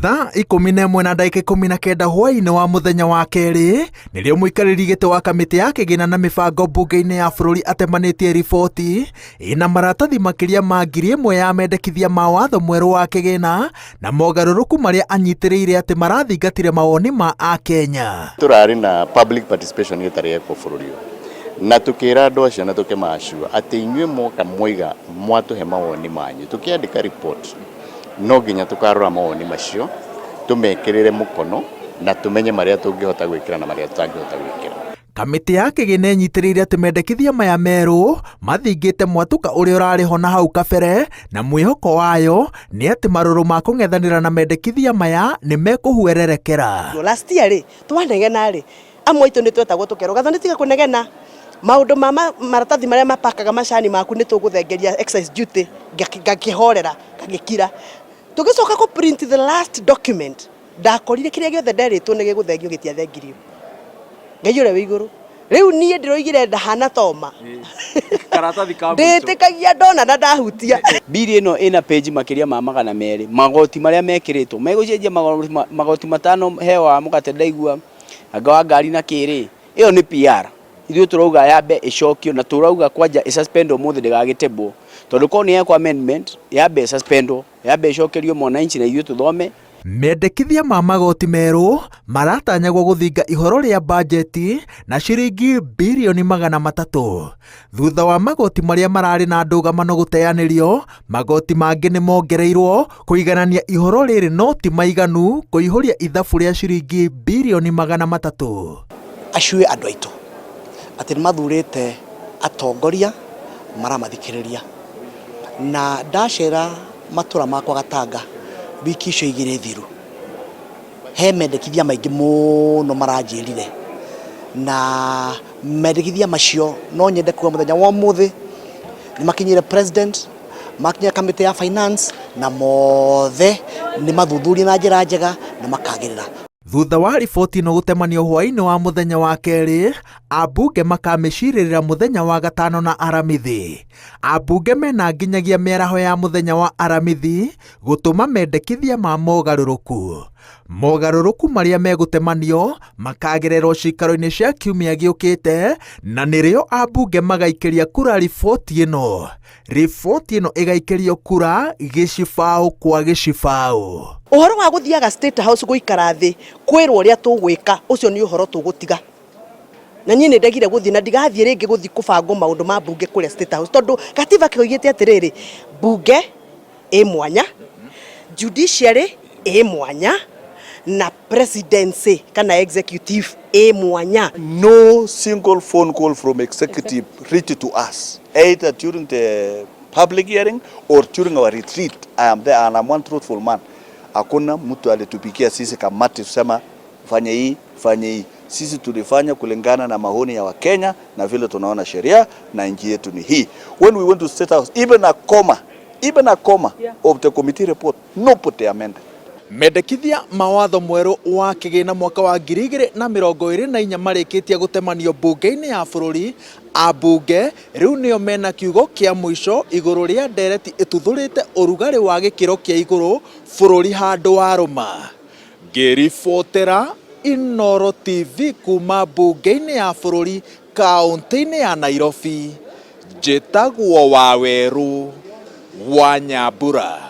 Thaa 11:19 hwaĩ-inĩ wa mũthenya wa kerĩ nĩrĩo mũikarĩri gĩtĩ wa kamĩtĩ ya kĩgĩna na mĩbango mbunge-inĩ ya bũrũri atemanĩtie riboti ĩna maratathi makĩria ma 1,000 ya mendekithia ma watho mwerũ wa kĩgĩna na mogarũrũku marĩa anyitĩrĩire atĩ marathingatire mawoni ma Akenya. Tũrarĩ na public participation ĩtarĩ ĩkwo bũrũri ũyũ, na tũkĩra andũ acio na tũkĩmacua atĩ inyuĩ moka moiga mwatũhe mawoni manyu, tũkĩandĩka report no nginya tukarora mawoni macio tumekirire mukono na tumenye maria tungihota gwikira na maria tutangihota gwikira. Kamĩtĩ ya kĩgĩna nyitĩrĩire atĩ mendekithia maya merũ mathingĩte mwatuka ũrĩa ũrarĩ ho na hau kabere, na mwĩhoko wayo nĩ atĩ marũrũ ma kũng'ethanĩra na mendekithia maya nĩ mekũhuererekera. Last year rĩ twanegena rĩ amwe itu nĩ twetagwo tũkerwo gathani tiga kũnegena maũndũ ma maratathi marĩa mapakaga macani maku nĩ tũgũthengeria excise duty ngakĩhorera ngagĩkira. Tugicoka ku print the last document ndakorire kiria giothe nderitwo nĩ gĩgũthengio gĩtiathengirio ngai ũrĩa wĩ igũrũ rĩu niĩ ndĩroigire ndahana toma karatathi ka ndĩtĩkagia ndona na ndahutia. Biri ĩno ĩna page makĩria ma 200 magoti marĩa mekĩrĩtwo megũcenjia magoti matano hewa mũgate ndaigua anga wa ngari na kĩrĩ ĩyo nĩ PR. Ithuĩ tũrauga yambe ĩcokio na tũrauga kwanja ĩsuspend ũmũthĩ ndĩgagĩtebwo tondũ ko nĩ yakwa amendment yambe ĩsuspendwo yambe ĩcokerio mwananchi na ithuĩ tũthome. Mendekithia ma magoti merũ maratanyagwo gũthinga ihoro rĩa bajeti na ciringi birioni 300 thutha wa magoti marĩa mararĩ na ndũgamano gũteanĩrio. Magoti mangĩ nĩ mongereirwo kũiganania ihoro rĩrĩ no ti maiganu kũihũria ithabu rĩa ciringi birioni 300. Acue andũ aitũ atĩ nĩ mathurĩte atongoria maramathikĩrĩria na ndacera matura makwa Gatanga wiki icio igĩrĩ thiru he mendekithia maingĩ mũno maranjĩrire na mendekithia macio no nyende kuga mũthenya wa ũmũthĩ nĩ makinyire president makinyire kamĩtĩ ya finance na mothe nĩ mathuthuria na njĩra njega na makagĩrĩra. Thutha wa riboti ĩno gũtemanio hwaĩ-inĩ wa mũthenya wa kerĩ, ambunge makamĩcirĩrĩra mũthenya wa gatano na aramithi. Ambunge mena nginyagia mĩaraho ya mũthenya wa aramithi gũtũma mendekithia ma mogarũrũku. Mogarũrũku marĩa megũtemanio makagererwo cikaro-inĩ cia kiumia gĩũkĩte na nĩrĩo ambunge magaikĩria kura riboti ĩno. Riboti ĩno ĩgaikĩrio kura gĩcibaũ kwa gĩcibaũ. Ũhoro wa gũthiaga State House gũikara thĩ kwĩrwo ũrĩa tũgwĩka ũcio nĩ ũhoro tũgũtiga. Na niĩ nĩ ndegire gũthiĩ na ndigathiĩ rĩngĩ gũthiĩ kũbangwo maũndũ ma mbunge kũrĩa State House tondũ katiba kĩoigĩte atĩrĩrĩ mbunge ĩ mwanya, judiciary ĩ mwanya na presidency kana executive ä mwanya. No single phone call from executive reached to us either during the public hearing or during our retreat. I am there and I'm one truthful man. Hakuna mtu alitupigia sisi kamati kusema fanya hii. Sisi tulifanya kulingana na maoni ya Wakenya na vile tunaona sheria na nchi yetu ni hii. When we went to State House, even a comma of the committee report, nobody amended. Mendekithia mawatho mwerũ wa kĩgĩna mwaka wa 2024 marĩkĩtie gũtemanio mbunge-inĩ ya bũrũri. Ambunge rĩu nĩo mena kiugo kĩa mũico igũrũ rĩa ndereti ĩtuthũrĩte ũrugarĩ wa gĩkĩro kĩa igũrũ bũrũri handũ wa rũma. Ngĩribotera Inooro TV kuma mbunge-inĩ ya bũrũri kaũntĩ-inĩ ya Nairobi, njĩtagwo Wawerũ wa Nyambura.